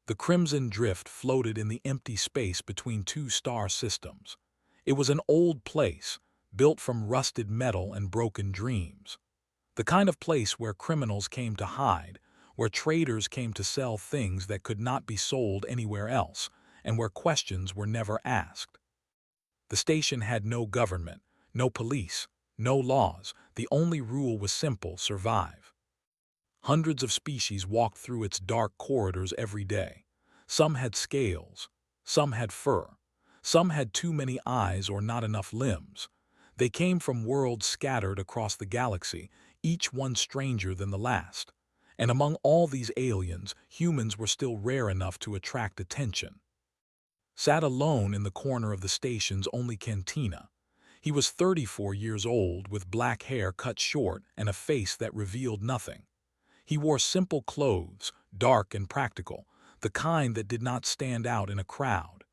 The crimson drift floated in the empty space between two star systems. It was an old place, built from rusted metal and broken dreams. The kind of place where criminals came to hide, where traders came to sell things that could not be sold anywhere else, and where questions were never asked. The station had no government, no police, no laws. The only rule was simple: survive. Hundreds of species walked through its dark corridors every day. Some had scales, some had fur, some had too many eyes or not enough limbs. They came from worlds scattered across the galaxy, each one stranger than the last. And among all these aliens, humans were still rare enough to attract attention. Sat alone in the corner of the station's only cantina. He was 34 years old, with black hair cut short and a face that revealed nothing. He wore simple clothes, dark and practical, the kind that did not stand out in a crowd.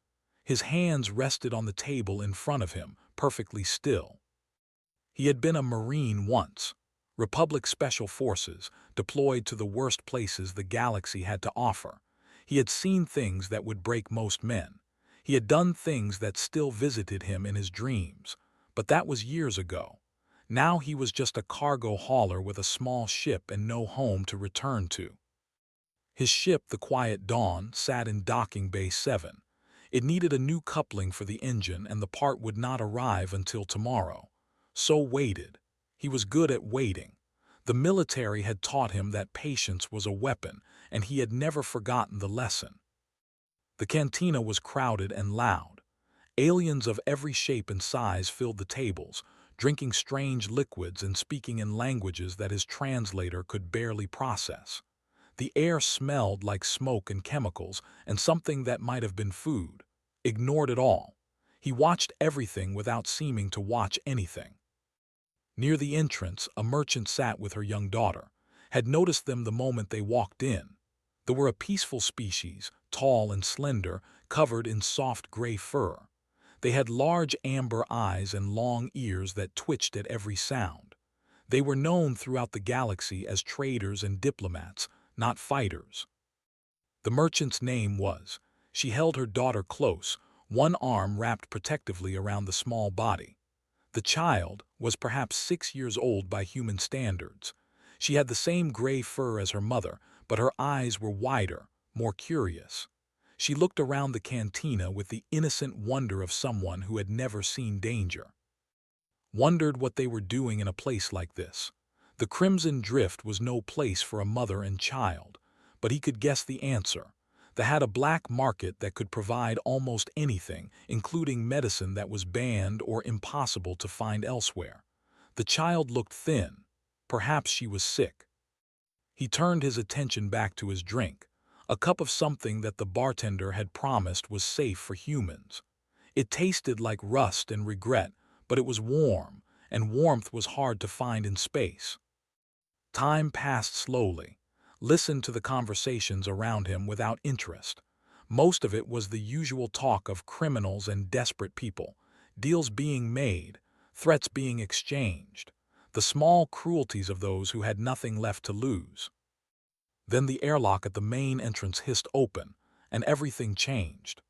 His hands rested on the table in front of him, perfectly still. He had been a Marine once, Republic Special Forces, deployed to the worst places the galaxy had to offer. He had seen things that would break most men. He had done things that still visited him in his dreams, but that was years ago. Now he was just a cargo hauler with a small ship and no home to return to. His ship, the Quiet Dawn, sat in Docking Bay 7. It needed a new coupling for the engine, and the part would not arrive until tomorrow. So waited. He was good at waiting. The military had taught him that patience was a weapon, and he had never forgotten the lesson. The cantina was crowded and loud. Aliens of every shape and size filled the tables, drinking strange liquids and speaking in languages that his translator could barely process. The air smelled like smoke and chemicals, and something that might have been food. Ignored it all. He watched everything without seeming to watch anything. Near the entrance, a merchant sat with her young daughter, had noticed them the moment they walked in. They were a peaceful species, tall and slender, covered in soft gray fur. They had large amber eyes and long ears that twitched at every sound. They were known throughout the galaxy as traders and diplomats, not fighters. The merchant's name was. She held her daughter close, one arm wrapped protectively around the small body. The child was perhaps 6 years old by human standards. She had the same gray fur as her mother, but her eyes were wider, more curious. She looked around the cantina with the innocent wonder of someone who had never seen danger. Wondered what they were doing in a place like this. The Crimson Drift was no place for a mother and child, but he could guess the answer. They had a black market that could provide almost anything, including medicine that was banned or impossible to find elsewhere. The child looked thin. Perhaps she was sick. He turned his attention back to his drink, a cup of something that the bartender had promised was safe for humans. It tasted like rust and regret, but it was warm, and warmth was hard to find in space. Time passed slowly. Listened to the conversations around him without interest. Most of it was the usual talk of criminals and desperate people, deals being made, threats being exchanged, the small cruelties of those who had nothing left to lose. Then the airlock at the main entrance hissed open, and everything changed.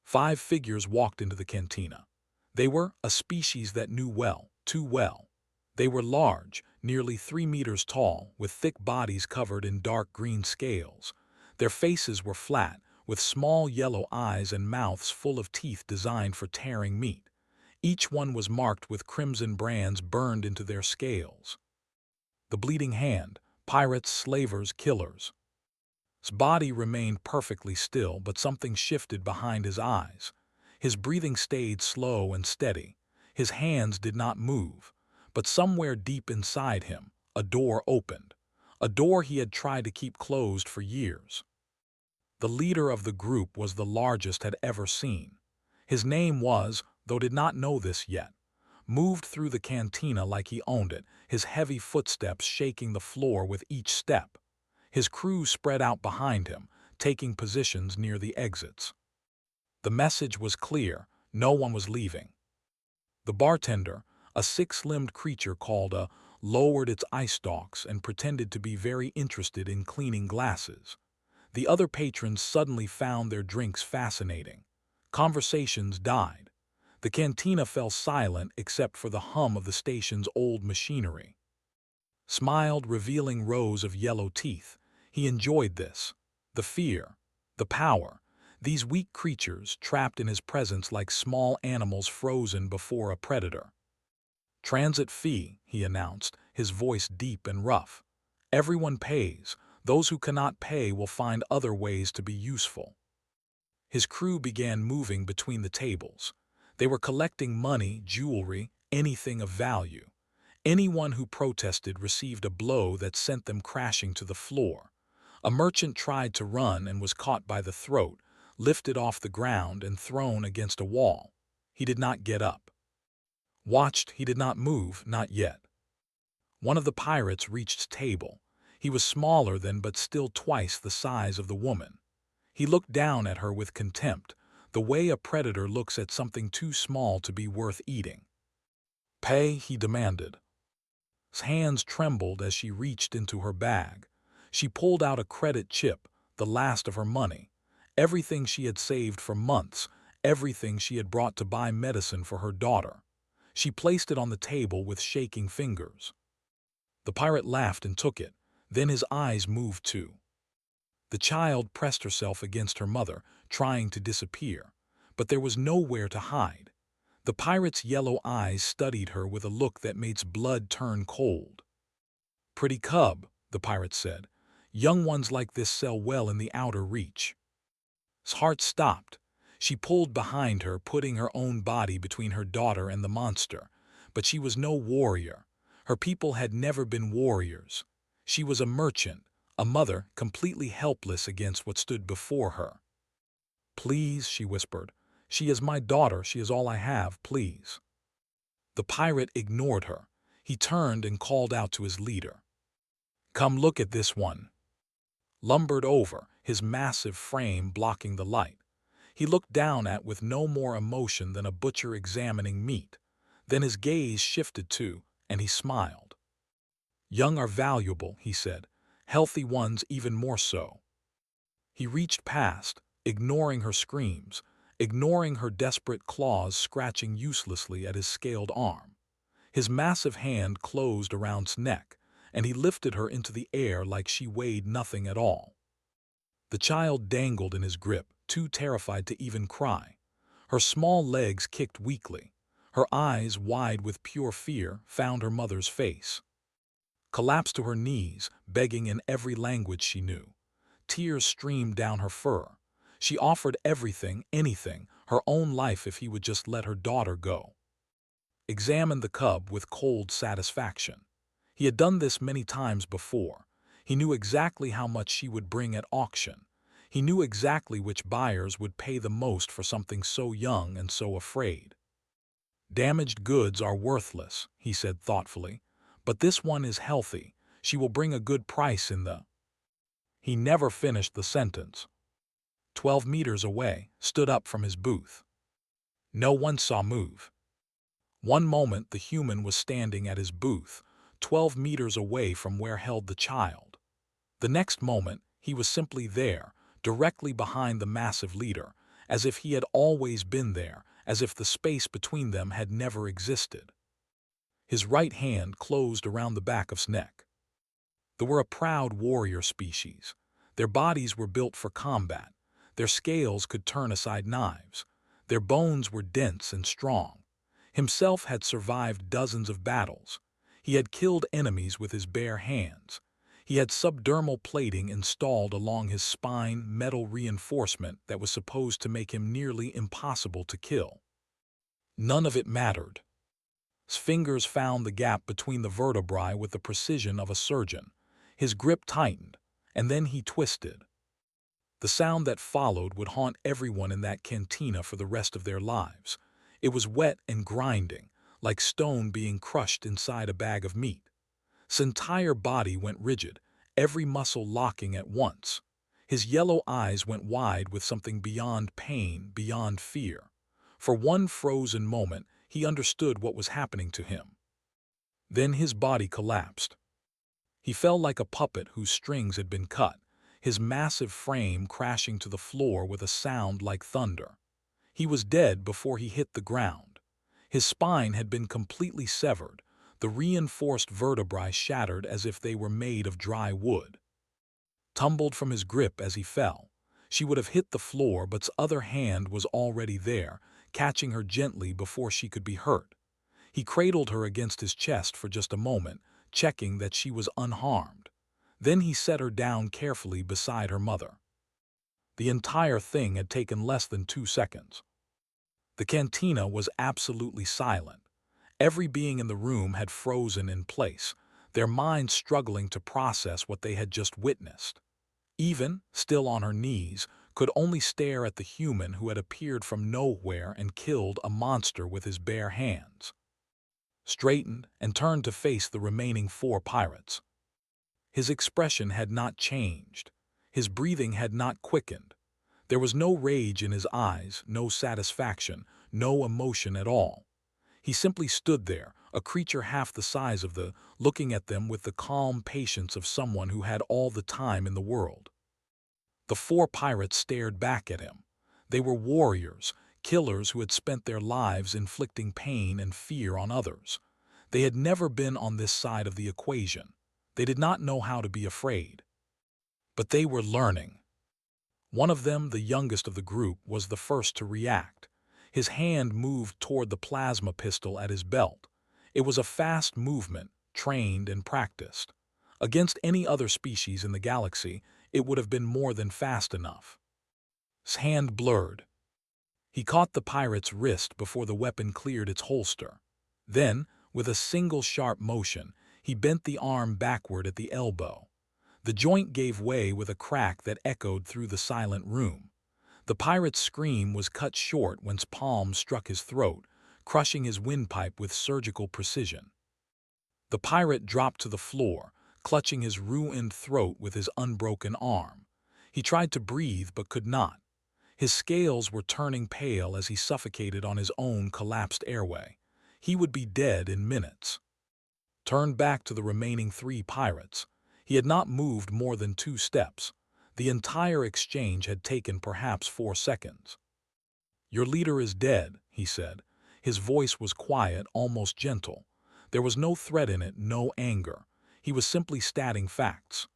5 figures walked into the cantina. They were a species that knew well, too well. They were large, nearly 3 meters tall, with thick bodies covered in dark green scales. Their faces were flat, with small yellow eyes and mouths full of teeth designed for tearing meat. Each one was marked with crimson brands burned into their scales. The Bleeding Hand, pirates, slavers, killers. His body remained perfectly still, but something shifted behind his eyes. His breathing stayed slow and steady. His hands did not move. But somewhere deep inside him, a door opened. A door he had tried to keep closed for years. The leader of the group was the largest had ever seen. His name was, though did not know this yet, moved through the cantina like he owned it, his heavy footsteps shaking the floor with each step. His crew spread out behind him, taking positions near the exits. The message was clear: no one was leaving. The bartender, a 6-limbed creature called a, lowered its eye stalks and pretended to be very interested in cleaning glasses. The other patrons suddenly found their drinks fascinating. Conversations died. The cantina fell silent except for the hum of the station's old machinery. Smiled, revealing rows of yellow teeth. He enjoyed this. The fear, the power, these weak creatures trapped in his presence like small animals frozen before a predator. "Transit fee," he announced, his voice deep and rough. "Everyone pays. Those who cannot pay will find other ways to be useful." His crew began moving between the tables. They were collecting money, jewelry, anything of value. Anyone who protested received a blow that sent them crashing to the floor. A merchant tried to run and was caught by the throat, lifted off the ground and thrown against a wall. He did not get up. Watched, he did not move, not yet. One of the pirates reached his table. He was smaller than but still twice the size of the woman. He looked down at her with contempt, the way a predator looks at something too small to be worth eating. "Pay," he demanded. His hands trembled as she reached into her bag. She pulled out a credit chip, the last of her money. Everything she had saved for months, everything she had brought to buy medicine for her daughter. She placed it on the table with shaking fingers. The pirate laughed and took it. Then his eyes moved too. The child pressed herself against her mother, trying to disappear. But there was nowhere to hide. The pirate's yellow eyes studied her with a look that made blood turn cold. "Pretty cub," the pirate said. "Young ones like this sell well in the outer reach." His heart stopped. She pulled behind her, putting her own body between her daughter and the monster. But she was no warrior. Her people had never been warriors. She was a merchant, a mother completely helpless against what stood before her. "Please," she whispered. "She is my daughter. She is all I have. Please." The pirate ignored her. He turned and called out to his leader. "Come look at this one." Lumbered over, his massive frame blocking the light. He looked down at with no more emotion than a butcher examining meat. Then his gaze shifted too, and he smiled. "Young are valuable," he said. "Healthy ones even more so." He reached past, ignoring her screams, ignoring her desperate claws scratching uselessly at his scaled arm. His massive hand closed around his neck, and he lifted her into the air like she weighed nothing at all. The child dangled in his grip, too terrified to even cry. Her small legs kicked weakly. Her eyes, wide with pure fear, found her mother's face. Collapsed to her knees, begging in every language she knew. Tears streamed down her fur. She offered everything, anything, her own life if he would just let her daughter go. Examined the cub with cold satisfaction. He had done this many times before. He knew exactly how much she would bring at auction. He knew exactly which buyers would pay the most for something so young and so afraid. "Damaged goods are worthless," he said thoughtfully. "But this one is healthy. She will bring a good price in the—" He never finished the sentence. 12 meters away, stood up from his booth. No one saw move. One moment the human was standing at his booth, 12 meters away from where held the child. The next moment, he was simply there, directly behind the massive leader, as if he had always been there, as if the space between them had never existed. His right hand closed around the back of his neck. They were a proud warrior species. Their bodies were built for combat. Their scales could turn aside knives. Their bones were dense and strong. Himself had survived dozens of battles. He had killed enemies with his bare hands. He had subdermal plating installed along his spine, metal reinforcement that was supposed to make him nearly impossible to kill. None of it mattered. His fingers found the gap between the vertebrae with the precision of a surgeon. His grip tightened, and then he twisted. The sound that followed would haunt everyone in that cantina for the rest of their lives. It was wet and grinding, like stone being crushed inside a bag of meat. His entire body went rigid, every muscle locking at once. His yellow eyes went wide with something beyond pain, beyond fear. For one frozen moment, he understood what was happening to him. Then his body collapsed. He fell like a puppet whose strings had been cut. his massive frame crashing to the floor with a sound like thunder. He was dead before he hit the ground. His spine had been completely severed, the reinforced vertebrae shattered as if they were made of dry wood. Tumbled from his grip as he fell, she would have hit the floor, but's other hand was already there, catching her gently before she could be hurt. He cradled her against his chest for just a moment, checking that she was unharmed. Then he set her down carefully beside her mother. The entire thing had taken less than 2 seconds. The cantina was absolutely silent. Every being in the room had frozen in place, their minds struggling to process what they had just witnessed. Eve, still on her knees, could only stare at the human who had appeared from nowhere and killed a monster with his bare hands. Straightened and turned to face the remaining 4 pirates. His expression had not changed. His breathing had not quickened. There was no rage in his eyes, no satisfaction, no emotion at all. He simply stood there, a creature half the size of looking at them with the calm patience of someone who had all the time in the world. The 4 pirates stared back at him. They were warriors, killers who had spent their lives inflicting pain and fear on others. They had never been on this side of the equation. They did not know how to be afraid. But they were learning. One of them, the youngest of the group, was the first to react. His hand moved toward the plasma pistol at his belt. It was a fast movement, trained and practiced. Against any other species in the galaxy, it would have been more than fast enough. His hand blurred. He caught the pirate's wrist before the weapon cleared its holster. Then, with a single sharp motion, he bent the arm backward at the elbow. The joint gave way with a crack that echoed through the silent room. The pirate's scream was cut short when his palm struck his throat, crushing his windpipe with surgical precision. The pirate dropped to the floor, clutching his ruined throat with his unbroken arm. He tried to breathe but could not. His scales were turning pale as he suffocated on his own collapsed airway. He would be dead in minutes. Turned back to the remaining 3 pirates. He had not moved more than 2 steps. The entire exchange had taken perhaps 4 seconds. "Your leader is dead," he said. His voice was quiet, almost gentle. There was no threat in it, no anger. He was simply stating facts.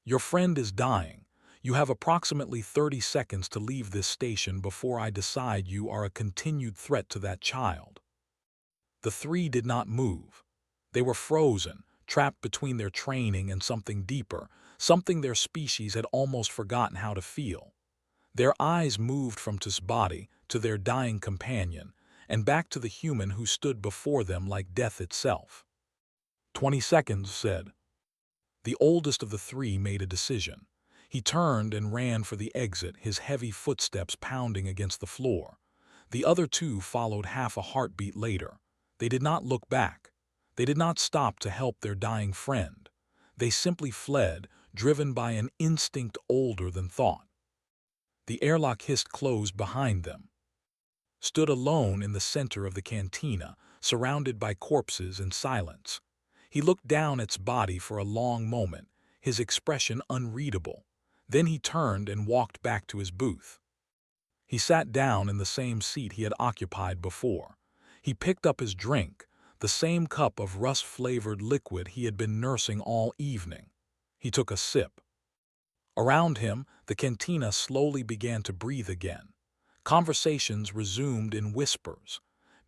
"Your friend is dying. You have approximately 30 seconds to leave this station before I decide you are a continued threat to that child." The 3 did not move. They were frozen, trapped between their training and something deeper, something their species had almost forgotten how to feel. Their eyes moved from his body to their dying companion, and back to the human who stood before them like death itself. 20 seconds, said. The oldest of the 3 made a decision. He turned and ran for the exit, his heavy footsteps pounding against the floor. The other 2 followed half a heartbeat later. They did not look back. They did not stop to help their dying friend. They simply fled, driven by an instinct older than thought. The airlock hissed closed behind them. Stood alone in the center of the cantina, surrounded by corpses and silence. He looked down at its body for a long moment, his expression unreadable. Then he turned and walked back to his booth. He sat down in the same seat he had occupied before. He picked up his drink, the same cup of rust-flavored liquid he had been nursing all evening. He took a sip. Around him, the cantina slowly began to breathe again. Conversations resumed in whispers.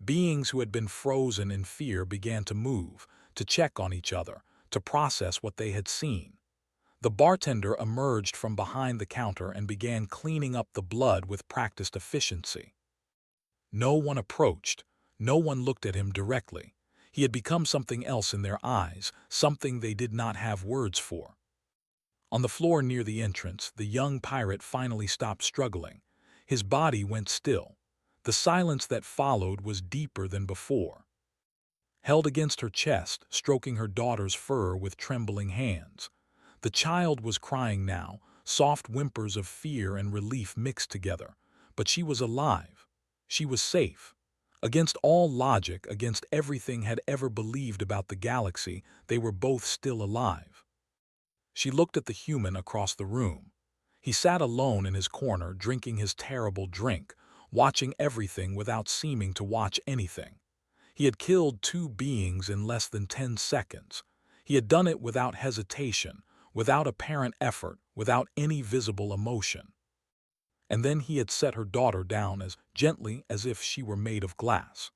Beings who had been frozen in fear began to move, to check on each other, to process what they had seen. The bartender emerged from behind the counter and began cleaning up the blood with practiced efficiency. No one approached. No one looked at him directly. He had become something else in their eyes, something they did not have words for. On the floor near the entrance, the young pirate finally stopped struggling. His body went still. The silence that followed was deeper than before. Held against her chest, stroking her daughter's fur with trembling hands. The child was crying now, soft whimpers of fear and relief mixed together. But she was alive. She was safe. Against all logic, against everything had ever believed about the galaxy, they were both still alive. She looked at the human across the room. He sat alone in his corner, drinking his terrible drink, watching everything without seeming to watch anything. He had killed 2 beings in less than 10 seconds. He had done it without hesitation, without apparent effort, without any visible emotion. And then he had set her daughter down as gently as if she were made of glass.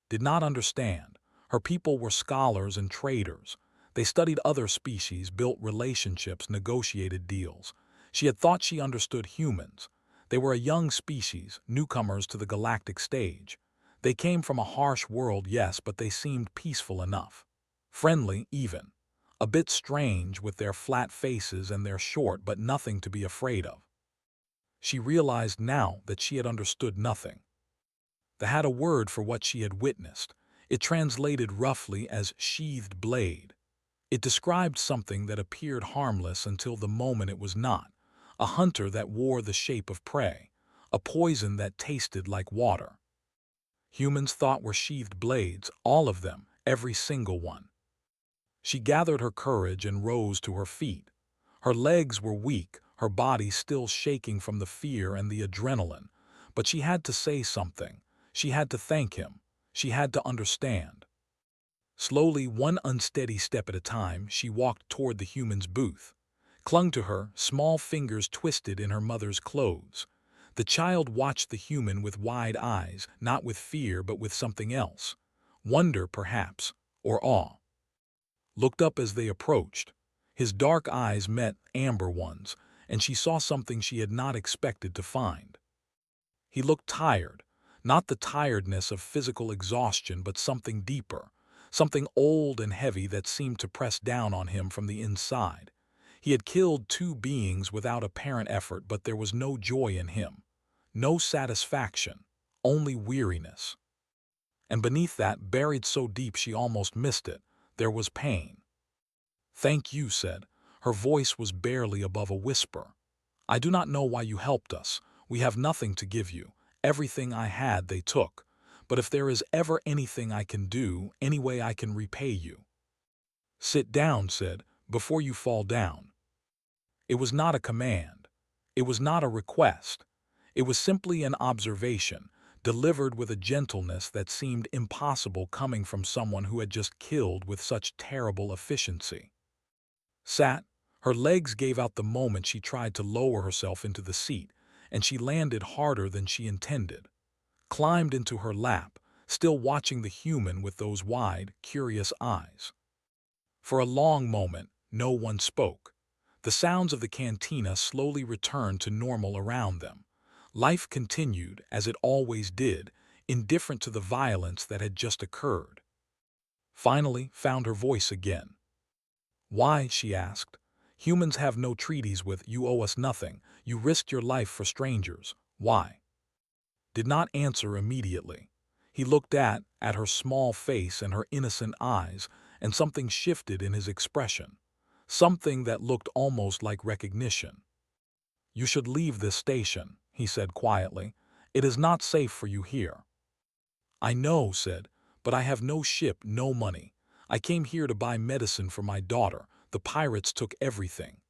Did not understand. Her people were scholars and traders. They studied other species, built relationships, negotiated deals. She had thought she understood humans. They were a young species, newcomers to the galactic stage. They came from a harsh world, yes, but they seemed peaceful enough. Friendly, even. A bit strange with their flat faces and their short but nothing to be afraid of. She realized now that she had understood nothing. They had a word for what she had witnessed. It translated roughly as sheathed blade. It described something that appeared harmless until the moment it was not. A hunter that wore the shape of prey. A poison that tasted like water. Humans thought were sheathed blades, all of them, every single one. She gathered her courage and rose to her feet. Her legs were weak, her body still shaking from the fear and the adrenaline. But she had to say something. She had to thank him. She had to understand. Slowly, one unsteady step at a time, she walked toward the human's booth. Clung to her, small fingers twisted in her mother's clothes. The child watched the human with wide eyes, not with fear but with something else. Wonder, perhaps, or awe. Looked up as they approached. His dark eyes met amber ones, and she saw something she had not expected to find. He looked tired, not the tiredness of physical exhaustion, but something deeper, something old and heavy that seemed to press down on him from the inside. He had killed 2 beings without apparent effort, but there was no joy in him, no satisfaction, only weariness. And beneath that, buried so deep she almost missed it, there was pain. "Thank you," said. Her voice was barely above a whisper. "I do not know why you helped us. We have nothing to give you. Everything I had they took. But if there is ever anything I can do, any way I can repay you." "Sit down," said, "before you fall down." It was not a command. It was not a request. It was simply an observation, delivered with a gentleness that seemed impossible coming from someone who had just killed with such terrible efficiency. Sat. Her legs gave out the moment she tried to lower herself into the seat, and she landed harder than she intended. Climbed into her lap, still watching the human with those wide, curious eyes. For a long moment, no one spoke. The sounds of the cantina slowly returned to normal around them. Life continued, as it always did, indifferent to the violence that had just occurred. Finally, found her voice again. "Why?" she asked. "Humans have no treaties with you. Owe us nothing. You risked your life for strangers. Why?" Did not answer immediately. He looked at her small face and her innocent eyes, and something shifted in his expression. Something that looked almost like recognition. "You should leave this station," he said quietly. "It is not safe for you here." "I know," said, "but I have no ship, no money. I came here to buy medicine for my daughter. The pirates took everything."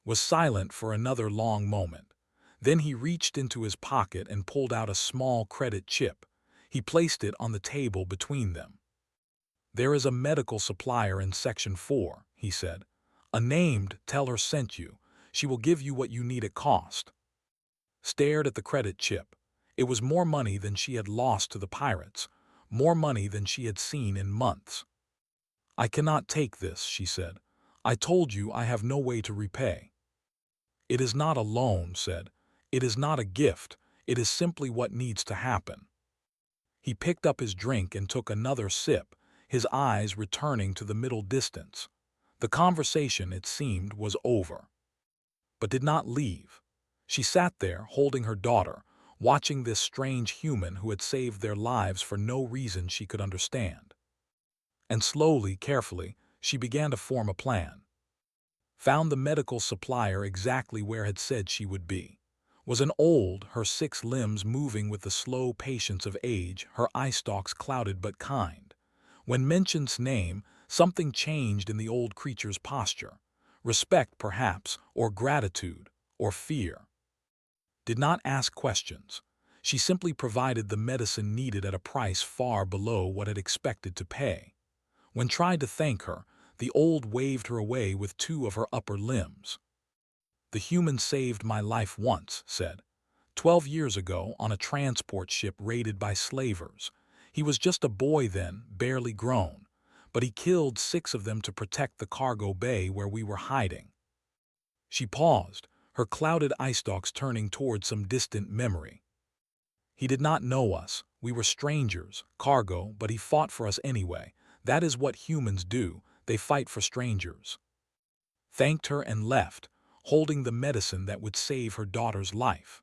Was silent for another long moment. Then he reached into his pocket and pulled out a small credit chip. He placed it on the table between them. "There is a medical supplier in Section 4, he said. "A named, tell her sent you. She will give you what you need at cost." Stared at the credit chip. It was more money than she had lost to the pirates, more money than she had seen in months. "I cannot take this," she said. "I told you I have no way to repay." "It is not a loan," said. "It is not a gift. It is simply what needs to happen." He picked up his drink and took another sip, his eyes returning to the middle distance. The conversation, it seemed, was over. But did not leave. She sat there, holding her daughter, watching this strange human who had saved their lives for no reason she could understand. And slowly, carefully, she began to form a plan. Found the medical supplier exactly where had said she would be. Was an old, her 6 limbs moving with the slow patience of age, her eye stalks clouded but kind. When mentioned's name, something changed in the old creature's posture. Respect, perhaps, or gratitude, or fear. Did not ask questions. She simply provided the medicine needed at a price far below what it expected to pay. When tried to thank her, the old waved her away with two of her upper limbs. "The human saved my life once," said. 12 years ago on a transport ship raided by slavers. He was just a boy then, barely grown, but he killed 6 of them to protect the cargo bay where we were hiding." She paused, her clouded eye stalks turning toward some distant memory. "He did not know us. We were strangers, cargo, but he fought for us anyway. That is what humans do. They fight for strangers." Thanked her and left, holding the medicine that would save her daughter's life.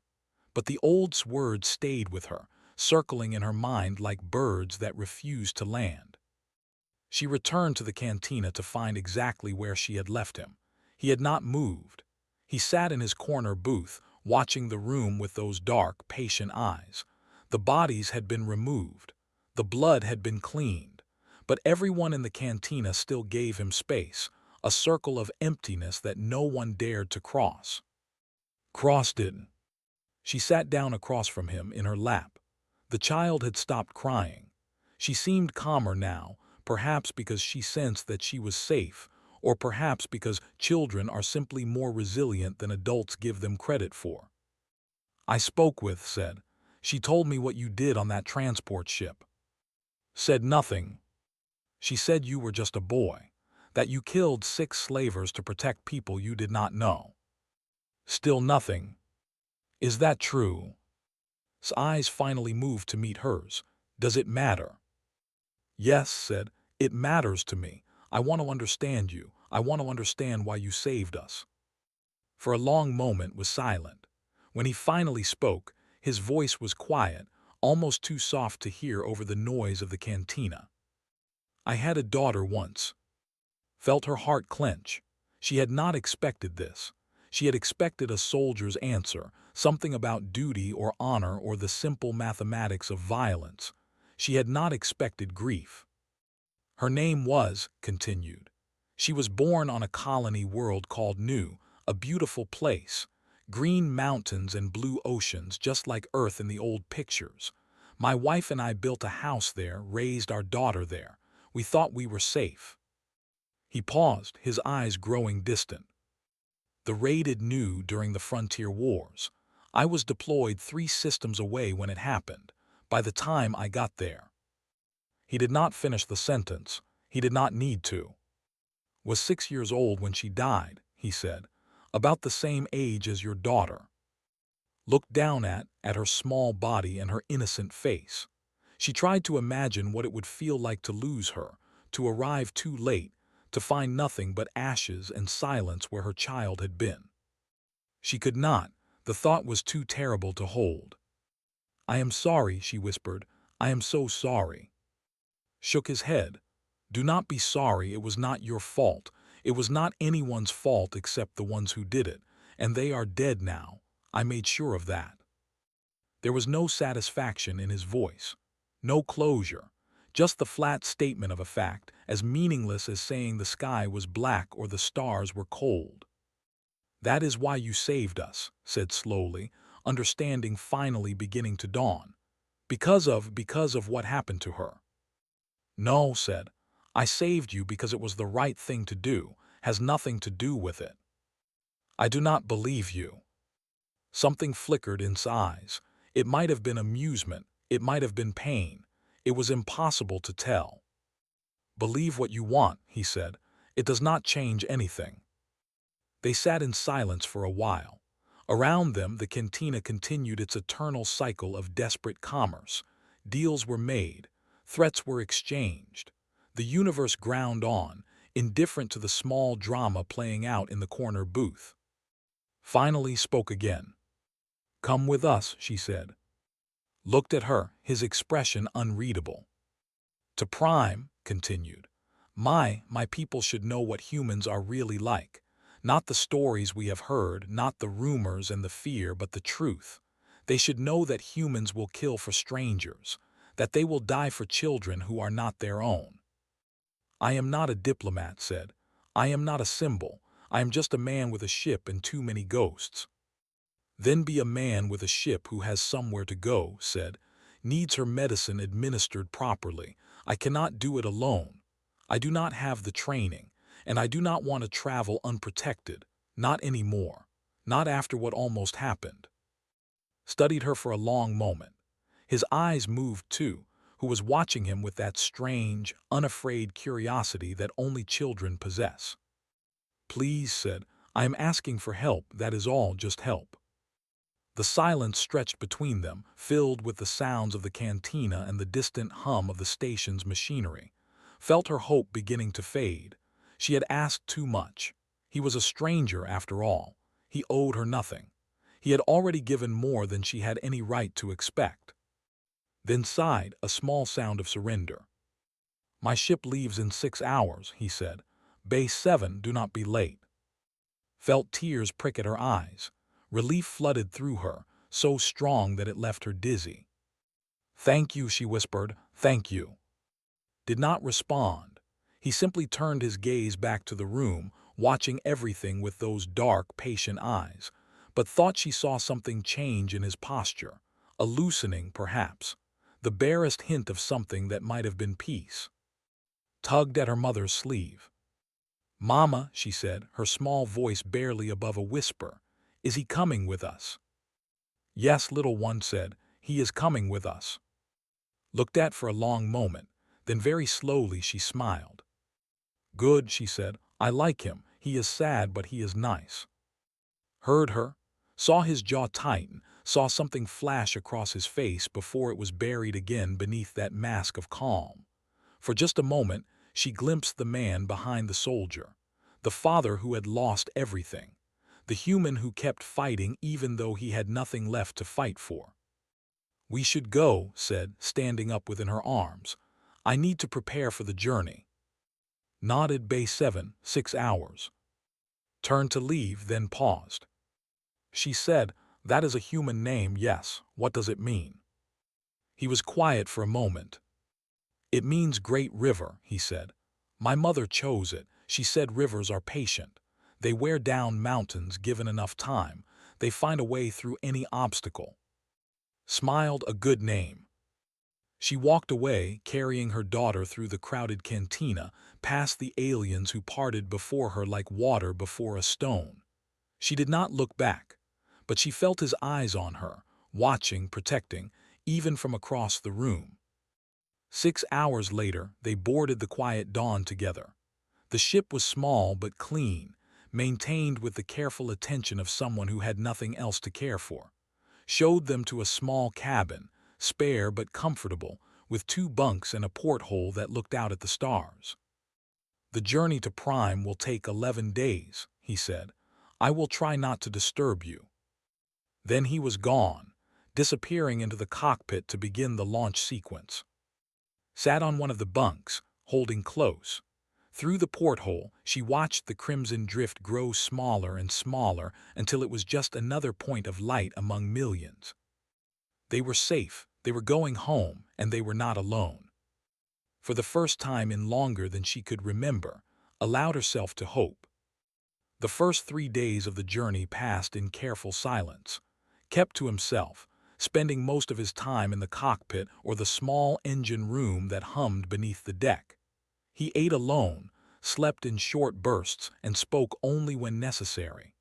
But the old words stayed with her, circling in her mind like birds that refused to land. She returned to the cantina to find exactly where she had left him. He had not moved. He sat in his corner booth, watching the room with those dark, patient eyes. The bodies had been removed. The blood had been cleaned. But everyone in the cantina still gave him space, a circle of emptiness that no one dared to cross. Crossed it. She sat down across from him in her lap. The child had stopped crying. She seemed calmer now, perhaps because she sensed that she was safe, or perhaps because children are simply more resilient than adults give them credit for. "I spoke with," said. "She told me what you did on that transport ship." "Said nothing." "She said you were just a boy, that you killed 6 slavers to protect people you did not know." "Still nothing." "Is that true?" His eyes finally moved to meet hers. "Does it matter?" "Yes," said. "It matters to me. I want to understand you. I want to understand why you saved us." For a long moment was silent. When he finally spoke, his voice was quiet, almost too soft to hear over the noise of the cantina. "I had a daughter once." Felt her heart clench. She had not expected this. She had expected a soldier's answer, something about duty or honor or the simple mathematics of violence. She had not expected grief. "Her name was," continued. "She was born on a colony world called New, a beautiful place. Green mountains and blue oceans, just like Earth in the old pictures. My wife and I built a house there, raised our daughter there. We thought we were safe." He paused, his eyes growing distant. "The raided New during the frontier wars. I was deployed 3 systems away when it happened, by the time I got there." He did not finish the sentence. He did not need to. "Was 6 years old when she died," he said. "About the same age as your daughter." Looked down at her small body and her innocent face. She tried to imagine what it would feel like to lose her, to arrive too late, to find nothing but ashes and silence where her child had been. She could not. The thought was too terrible to hold. "I am sorry," she whispered. "I am so sorry." Shook his head. "Do not be sorry. It was not your fault. It was not anyone's fault except the ones who did it, and they are dead now. I made sure of that." There was no satisfaction in his voice, no closure, just the flat statement of a fact, as meaningless as saying the sky was black or the stars were cold. "That is why you saved us," said slowly, understanding finally beginning to dawn. Because of what happened to her." "No," said. "I saved you because it was the right thing to do, has nothing to do with it." "I do not believe you." Something flickered in his eyes. It might have been amusement, it might have been pain. It was impossible to tell. "Believe what you want," he said. "It does not change anything." They sat in silence for a while. Around them, the cantina continued its eternal cycle of desperate commerce. Deals were made. Threats were exchanged. The universe ground on, indifferent to the small drama playing out in the corner booth. Finally spoke again. "Come with us," she said. Looked at her, his expression unreadable. "To Prime," continued. My people should know what humans are really like. Not the stories we have heard, not the rumors and the fear, but the truth. They should know that humans will kill for strangers, that they will die for children who are not their own." "I am not a diplomat," said. "I am not a symbol. I am just a man with a ship and too many ghosts." Then be a man with a ship who has somewhere to go, said. Needs her medicine administered properly. I cannot do it alone. I do not have the training, and I do not want to travel unprotected. Not anymore. Not after what almost happened. Studied her for a long moment. His eyes moved too, who was watching him with that strange, unafraid curiosity that only children possess. Please, said, I am asking for help, that is all, just help. The silence stretched between them, filled with the sounds of the cantina and the distant hum of the station's machinery. Felt her hope beginning to fade. She had asked too much. He was a stranger after all. He owed her nothing. He had already given more than she had any right to expect. Then sighed, a small sound of surrender. My ship leaves in 6 hours, he said. Base 7, do not be late. Felt tears prick at her eyes. Relief flooded through her, so strong that it left her dizzy. Thank you, she whispered, thank you. Did not respond. He simply turned his gaze back to the room, watching everything with those dark, patient eyes, but thought she saw something change in his posture, a loosening, perhaps, the barest hint of something that might have been peace. Tugged at her mother's sleeve. Mama, she said, her small voice barely above a whisper, is he coming with us? Yes, little one said, he is coming with us. Looked at for a long moment, then very slowly she smiled. Good, she said, I like him, he is sad but he is nice. Heard her, saw his jaw tighten, saw something flash across his face before it was buried again beneath that mask of calm. For just a moment, she glimpsed the man behind the soldier, the father who had lost everything, the human who kept fighting even though he had nothing left to fight for. We should go, said, standing up within her arms. I need to prepare for the journey. Nodded. Base 7, 6 hours. Turned to leave, then paused. She said, that is a human name, yes, what does it mean? He was quiet for a moment. It means great river, he said. My mother chose it. She said rivers are patient. They wear down mountains given enough time. They find a way through any obstacle. Smiled, a good name. She walked away, carrying her daughter through the crowded cantina, past the aliens who parted before her like water before a stone. She did not look back, but she felt his eyes on her, watching, protecting, even from across the room. 6 hours later, they boarded the quiet Dawn together. The ship was small but clean, maintained with the careful attention of someone who had nothing else to care for. Showed them to a small cabin, spare but comfortable, with 2 bunks and a porthole that looked out at the stars. The journey to Prime will take 11 days, he said. I will try not to disturb you. Then he was gone, disappearing into the cockpit to begin the launch sequence. Sat on one of the bunks, holding close. Through the porthole, she watched the crimson drift grow smaller and smaller until it was just another point of light among millions. They were safe, they were going home, and they were not alone. For the first time in longer than she could remember, allowed herself to hope. The first 3 days of the journey passed in careful silence, kept to himself, spending most of his time in the cockpit or the small engine room that hummed beneath the deck. He ate alone, slept in short bursts, and spoke only when necessary.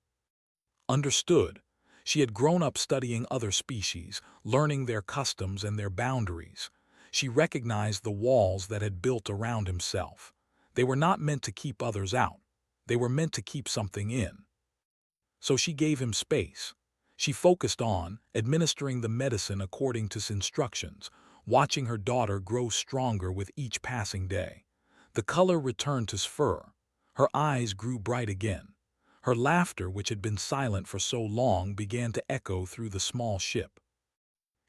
Understood. She had grown up studying other species, learning their customs and their boundaries. She recognized the walls that had built around himself. They were not meant to keep others out. They were meant to keep something in. So she gave him space. She focused on administering the medicine according to his instructions, watching her daughter grow stronger with each passing day. The color returned to his fur. Her eyes grew bright again. Her laughter, which had been silent for so long, began to echo through the small ship.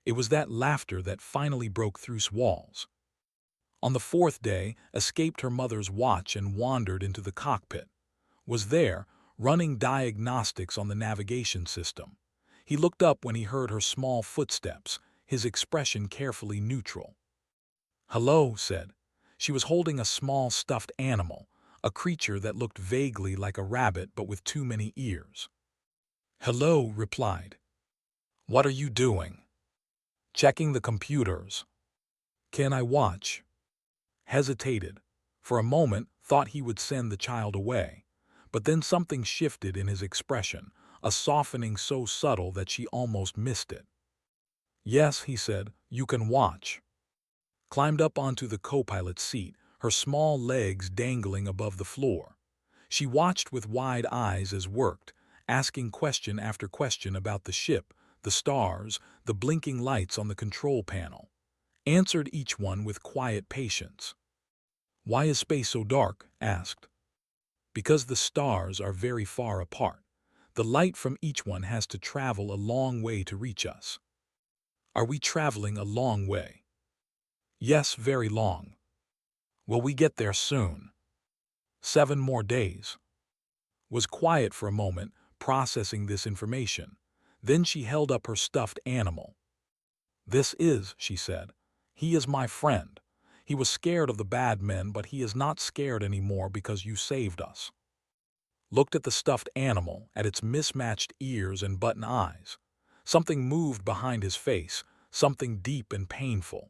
It was that laughter that finally broke through walls. On the 4th day, escaped her mother's watch and wandered into the cockpit. Was there, running diagnostics on the navigation system. He looked up when he heard her small footsteps, his expression carefully neutral. Hello, said. She was holding a small stuffed animal, a creature that looked vaguely like a rabbit but with too many ears. Hello, replied. What are you doing? Checking the computers. Can I watch? Hesitated. For a moment, thought he would send the child away. But then something shifted in his expression, a softening so subtle that she almost missed it. Yes, he said, you can watch. Climbed up onto the co-pilot's seat, her small legs dangling above the floor. She watched with wide eyes as worked, asking question after question about the ship, the stars, the blinking lights on the control panel. Answered each one with quiet patience. Why is space so dark? Asked. Because the stars are very far apart. The light from each one has to travel a long way to reach us. Are we traveling a long way? Yes, very long. Will we get there soon? 7 more days. Was quiet for a moment, processing this information. Then she held up her stuffed animal. This is, she said. He is my friend. He was scared of the bad men, but he is not scared anymore because you saved us. Looked at the stuffed animal, at its mismatched ears and button eyes. Something moved behind his face, something deep and painful.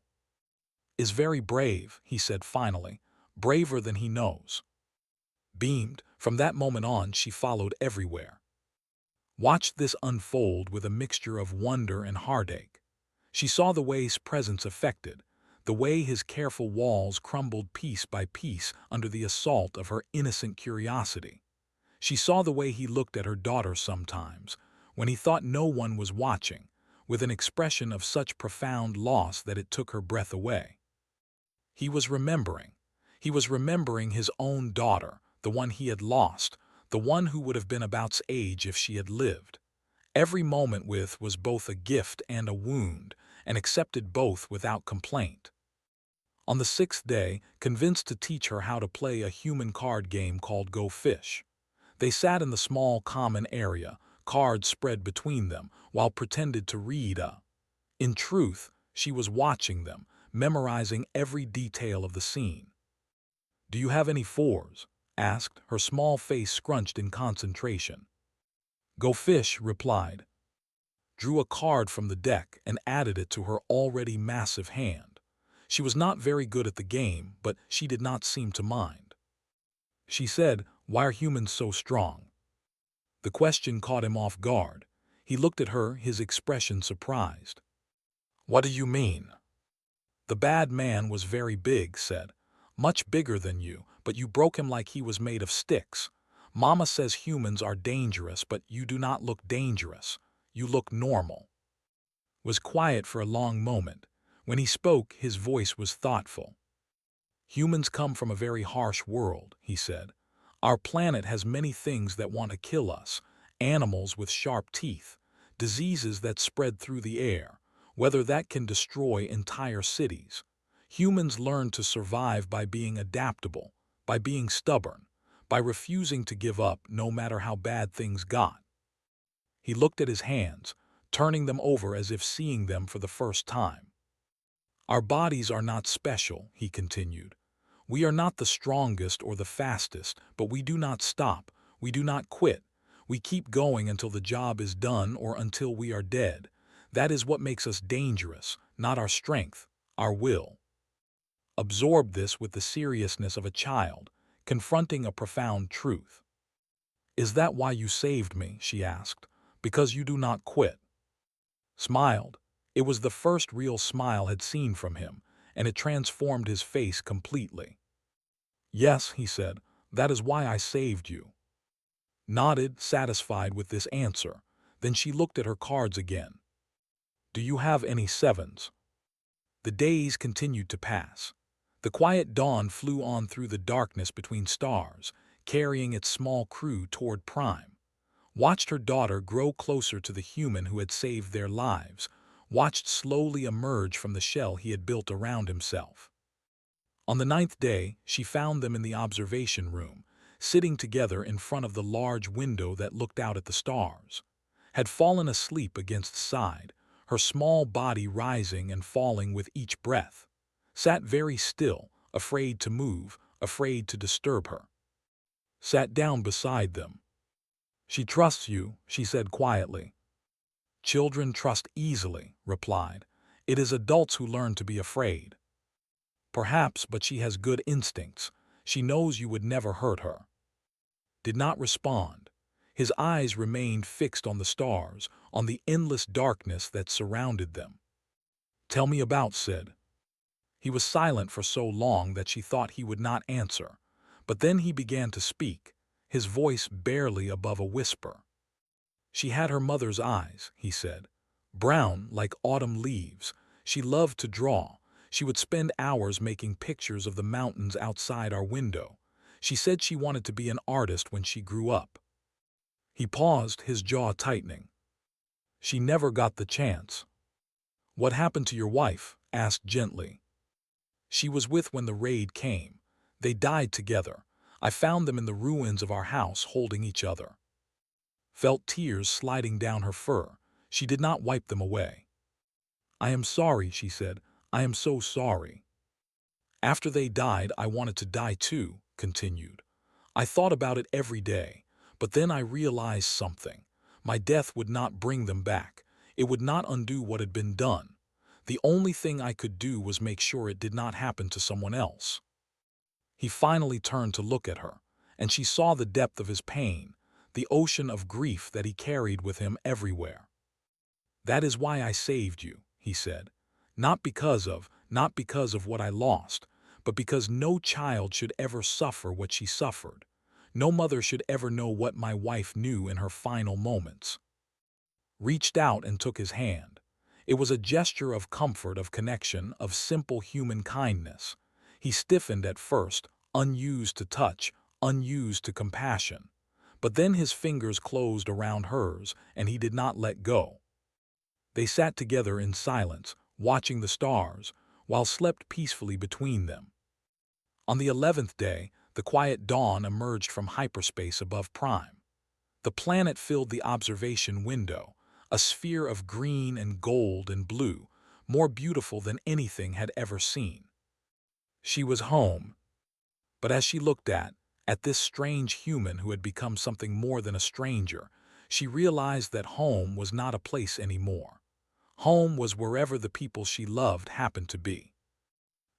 Is very brave, he said finally, braver than he knows. Beamed, from that moment on she followed everywhere. Watched this unfold with a mixture of wonder and heartache. She saw the way his presence affected, the way his careful walls crumbled piece by piece under the assault of her innocent curiosity. She saw the way he looked at her daughter sometimes, when he thought no one was watching, with an expression of such profound loss that it took her breath away. He was remembering. He was remembering his own daughter, the one he had lost, the one who would have been about's age if she had lived. Every moment with was both a gift and a wound, and accepted both without complaint. On the 6th day, convinced to teach her how to play a human card game called Go Fish. They sat in the small common area, cards spread between them, while pretended to read In truth, she was watching them, memorizing every detail of the scene. Do you have any fours? Asked, her small face scrunched in concentration. Go Fish replied. Drew a card from the deck and added it to her already massive hand. She was not very good at the game, but she did not seem to mind. She said, why are humans so strong? The question caught him off guard. He looked at her, his expression surprised. What do you mean? The bad man was very big, said. Much bigger than you, but you broke him like he was made of sticks. Mama says humans are dangerous, but you do not look dangerous. You look normal. Was quiet for a long moment. When he spoke, his voice was thoughtful. Humans come from a very harsh world, he said. Our planet has many things that want to kill us, animals with sharp teeth, diseases that spread through the air, whether that can destroy entire cities. Humans learn to survive by being adaptable, by being stubborn, by refusing to give up no matter how bad things got. He looked at his hands, turning them over as if seeing them for the first time. Our bodies are not special, he continued. We are not the strongest or the fastest, but we do not stop, we do not quit. We keep going until the job is done or until we are dead. That is what makes us dangerous, not our strength, our will. Absorbed this with the seriousness of a child, confronting a profound truth. Is that why you saved me? She asked. Because you do not quit. Smiled. It was the first real smile had seen from him, and it transformed his face completely. Yes, he said, that is why I saved you. Nodded, satisfied with this answer. Then she looked at her cards again. Do you have any sevens? The days continued to pass. The quiet dawn flew on through the darkness between stars, carrying its small crew toward Prime. Watched her daughter grow closer to the human who had saved their lives, watched slowly emerge from the shell he had built around himself. On the 9th day, she found them in the observation room, sitting together in front of the large window that looked out at the stars. Had fallen asleep against the side, her small body rising and falling with each breath. Sat very still, afraid to move, afraid to disturb her. Sat down beside them. She trusts you, she said quietly. Children trust easily, replied. It is adults who learn to be afraid. Perhaps, but she has good instincts. She knows you would never hurt her. Did not respond. His eyes remained fixed on the stars, on the endless darkness that surrounded them. Tell me about Sid. He was silent for so long that she thought he would not answer, but then he began to speak, his voice barely above a whisper. She had her mother's eyes, he said, brown like autumn leaves. She loved to draw. She would spend hours making pictures of the mountains outside our window. She said she wanted to be an artist when she grew up. He paused, his jaw tightening. She never got the chance. What happened to your wife? Asked gently. She was with when the raid came. They died together. I found them in the ruins of our house holding each other. Felt tears sliding down her fur. She did not wipe them away. I am sorry, she said. I am so sorry. After they died, I wanted to die too, continued. I thought about it every day, but then I realized something. My death would not bring them back. It would not undo what had been done. The only thing I could do was make sure it did not happen to someone else. He finally turned to look at her, and she saw the depth of his pain, the ocean of grief that he carried with him everywhere. That is why I saved you, he said. Not because of what I lost, but because no child should ever suffer what she suffered. No mother should ever know what my wife knew in her final moments. Reached out and took his hand. It was a gesture of comfort, of connection, of simple human kindness. He stiffened at first, unused to touch, unused to compassion. But then his fingers closed around hers, and he did not let go. They sat together in silence, watching the stars, while slept peacefully between them. On the 11th day, the quiet dawn emerged from hyperspace above Prime. The planet filled the observation window, a sphere of green and gold and blue, more beautiful than anything had ever seen. She was home. But as she looked at this strange human who had become something more than a stranger, she realized that home was not a place anymore. Home was wherever the people she loved happened to be.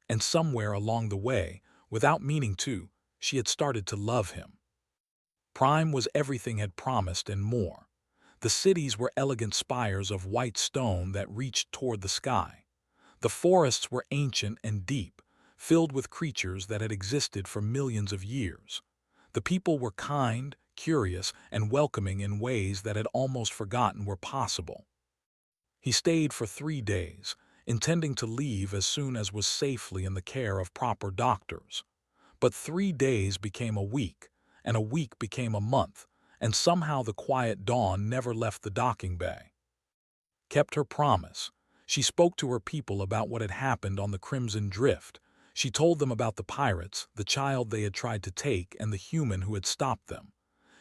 And somewhere along the way, without meaning to, she had started to love him. Prime was everything had promised and more. The cities were elegant spires of white stone that reached toward the sky. The forests were ancient and deep, filled with creatures that had existed for millions of years. The people were kind, curious, and welcoming in ways that had almost forgotten were possible. He stayed for 3 days, intending to leave as soon as was safely in the care of proper doctors. But 3 days became a week, and a week became a month, and somehow the quiet dawn never left the docking bay. Kept her promise. She spoke to her people about what had happened on the Crimson Drift. She told them about the pirates, the child they had tried to take, and the human who had stopped them.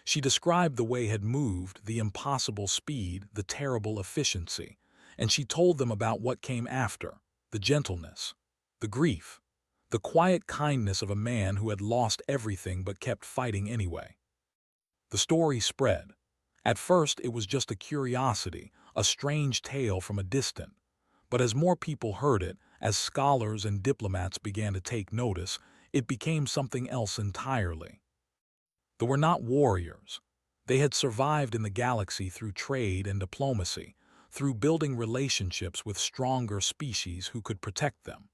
She described the way had moved, the impossible speed, the terrible efficiency, and she told them about what came after, the gentleness, the grief, the quiet kindness of a man who had lost everything but kept fighting anyway. The story spread. At first it was just a curiosity, a strange tale from a distant. But as more people heard it, as scholars and diplomats began to take notice, it became something else entirely. They were not warriors. They had survived in the galaxy through trade and diplomacy, through building relationships with stronger species who could protect them.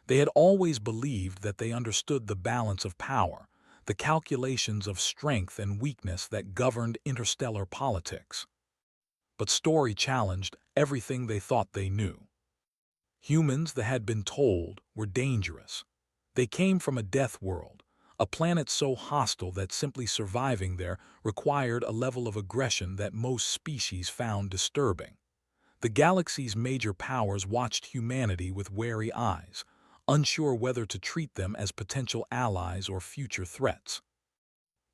They had always believed that they understood the balance of power, the calculations of strength and weakness that governed interstellar politics. But Story challenged everything they thought they knew. Humans that had been told were dangerous. They came from a death world, a planet so hostile that simply surviving there required a level of aggression that most species found disturbing. The galaxy's major powers watched humanity with wary eyes, unsure whether to treat them as potential allies or future threats.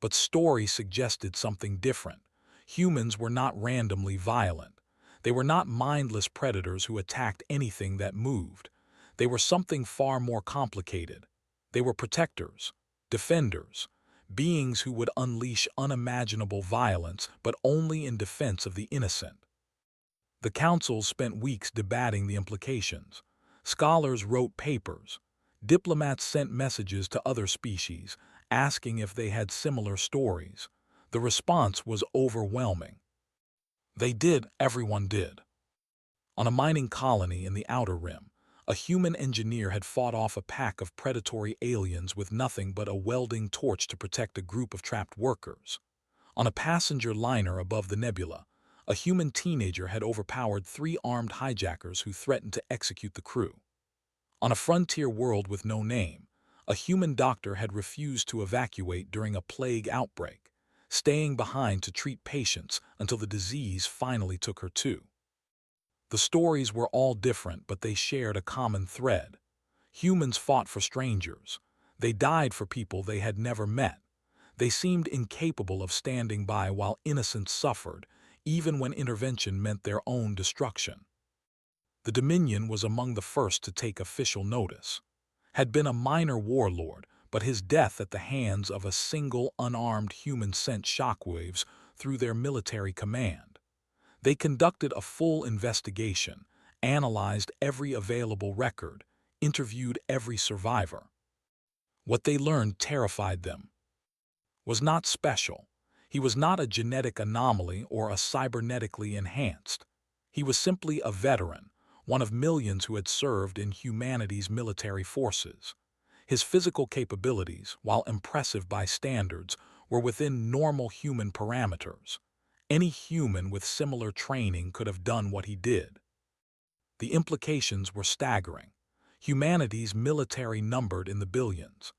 But Story suggested something different. Humans were not randomly violent. They were not mindless predators who attacked anything that moved. They were something far more complicated. They were protectors, defenders, beings who would unleash unimaginable violence, but only in defense of the innocent. The councils spent weeks debating the implications. Scholars wrote papers. Diplomats sent messages to other species, asking if they had similar stories. The response was overwhelming. They did, everyone did. On a mining colony in the Outer Rim, a human engineer had fought off a pack of predatory aliens with nothing but a welding torch to protect a group of trapped workers. On a passenger liner above the nebula, a human teenager had overpowered 3 armed hijackers who threatened to execute the crew. On a frontier world with no name, a human doctor had refused to evacuate during a plague outbreak, staying behind to treat patients until the disease finally took her too. The stories were all different, but they shared a common thread. Humans fought for strangers. They died for people they had never met. They seemed incapable of standing by while innocents suffered, even when intervention meant their own destruction. The Dominion was among the first to take official notice. Had been a minor warlord, but his death at the hands of a single unarmed human sent shockwaves through their military command. They conducted a full investigation, analyzed every available record, interviewed every survivor. What they learned terrified them. Was not special. He was not a genetic anomaly or a cybernetically enhanced. He was simply a veteran, one of millions who had served in humanity's military forces. His physical capabilities, while impressive by standards, were within normal human parameters. Any human with similar training could have done what he did. The implications were staggering. Humanity's military numbered in the billions.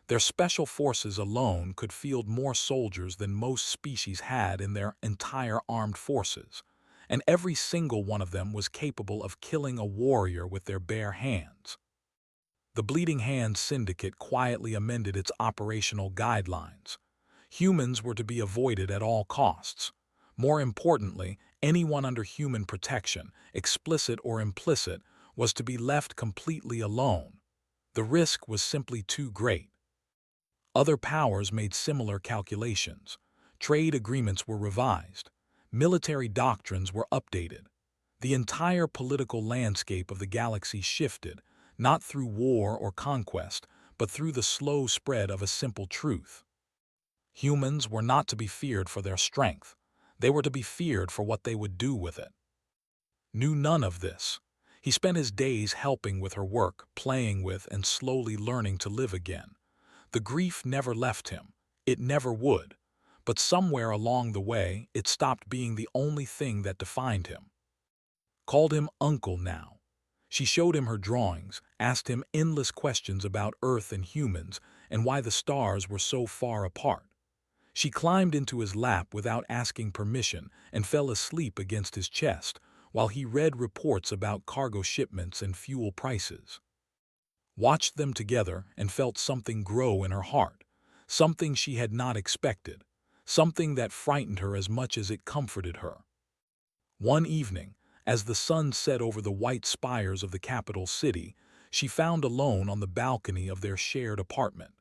Their special forces alone could field more soldiers than most species had in their entire armed forces, and every single one of them was capable of killing a warrior with their bare hands. The Bleeding Hand Syndicate quietly amended its operational guidelines. Humans were to be avoided at all costs. More importantly, anyone under human protection, explicit or implicit, was to be left completely alone. The risk was simply too great. Other powers made similar calculations. Trade agreements were revised. Military doctrines were updated. The entire political landscape of the galaxy shifted, not through war or conquest, but through the slow spread of a simple truth. Humans were not to be feared for their strength. They were to be feared for what they would do with it. Knew none of this. He spent his days helping with her work, playing with and slowly learning to live again. The grief never left him. It never would. But somewhere along the way, it stopped being the only thing that defined him. Called him Uncle now. She showed him her drawings, asked him endless questions about Earth and humans, and why the stars were so far apart. She climbed into his lap without asking permission and fell asleep against his chest, while he read reports about cargo shipments and fuel prices. Watched them together and felt something grow in her heart, something she had not expected, something that frightened her as much as it comforted her. One evening, as the sun set over the white spires of the capital city, she found alone on the balcony of their shared apartment.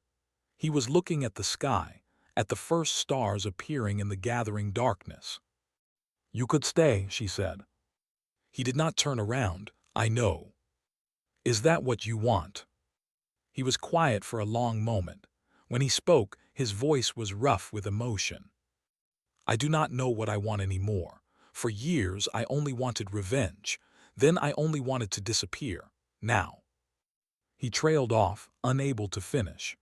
He was looking at the sky, at the first stars appearing in the gathering darkness. "You could stay," she said. He did not turn around. "I know. Is that what you want?" He was quiet for a long moment. When he spoke, his voice was rough with emotion. "I do not know what I want anymore. For years, I only wanted revenge. Then I only wanted to disappear. Now." He trailed off, unable to finish.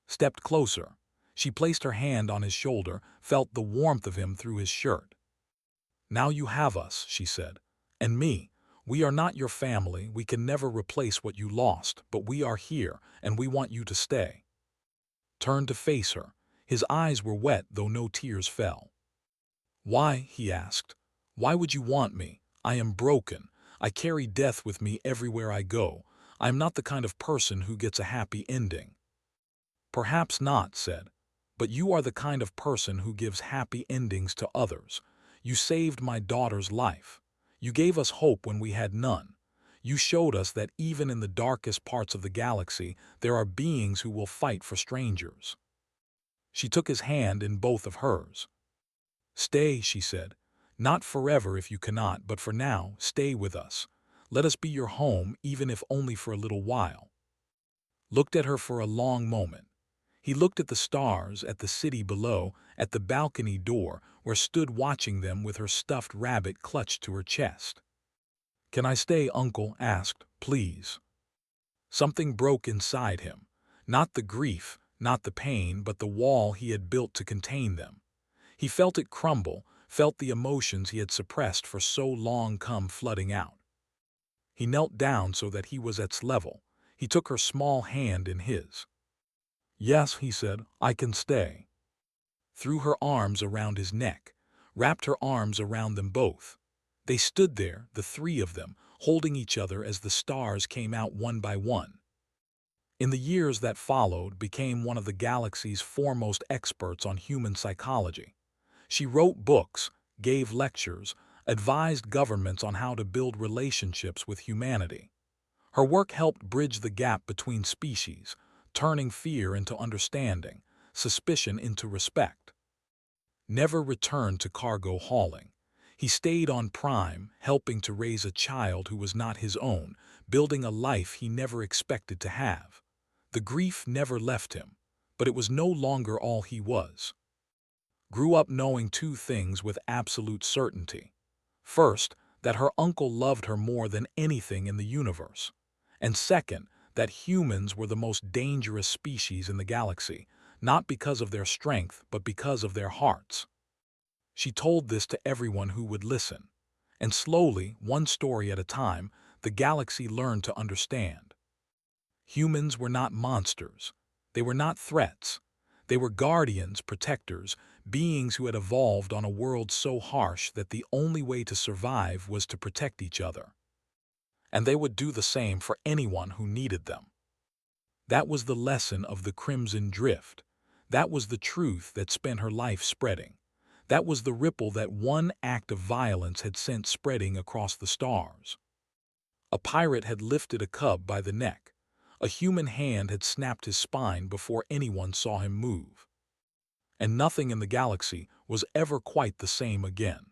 Stepped closer. She placed her hand on his shoulder, felt the warmth of him through his shirt. "Now you have us," she said. "And me. We are not your family, we can never replace what you lost, but we are here, and we want you to stay." Turned to face her. His eyes were wet, though no tears fell. "Why?" he asked. "Why would you want me? I am broken. I carry death with me everywhere I go. I am not the kind of person who gets a happy ending." "Perhaps not," said. "But you are the kind of person who gives happy endings to others. You saved my daughter's life. You gave us hope when we had none. You showed us that even in the darkest parts of the galaxy, there are beings who will fight for strangers." She took his hand in both of hers. "Stay," she said. Not forever if you cannot, but for now, stay with us. Let us be your home, even if only for a little while." Looked at her for a long moment. He looked at the stars, at the city below, at the balcony door, where stood watching them with her stuffed rabbit clutched to her chest. "Can I stay?" Uncle asked. "Please." Something broke inside him. Not the grief, not the pain, but the wall he had built to contain them. He felt it crumble, felt the emotions he had suppressed for so long come flooding out. He knelt down so that he was at level. He took her small hand in his. "Yes," he said, "I can stay." Threw her arms around his neck, wrapped her arms around them both. They stood there, the three of them, holding each other as the stars came out one by one. In the years that followed, became one of the galaxy's foremost experts on human psychology. She wrote books, gave lectures, advised governments on how to build relationships with humanity. Her work helped bridge the gap between species, turning fear into understanding, suspicion into respect. Never returned to cargo hauling. He stayed on Prime, helping to raise a child who was not his own, building a life he never expected to have. The grief never left him, but it was no longer all he was. Grew up knowing two things with absolute certainty. First, that her uncle loved her more than anything in the universe. And second, that humans were the most dangerous species in the galaxy, not because of their strength, but because of their hearts. She told this to everyone who would listen. And slowly, one story at a time, the galaxy learned to understand. Humans were not monsters. They were not threats. They were guardians, protectors, beings who had evolved on a world so harsh that the only way to survive was to protect each other. And they would do the same for anyone who needed them. That was the lesson of the Crimson Drift. That was the truth that spent her life spreading. That was the ripple that one act of violence had sent spreading across the stars. A pirate had lifted a cub by the neck. A human hand had snapped his spine before anyone saw him move. And nothing in the galaxy was ever quite the same again.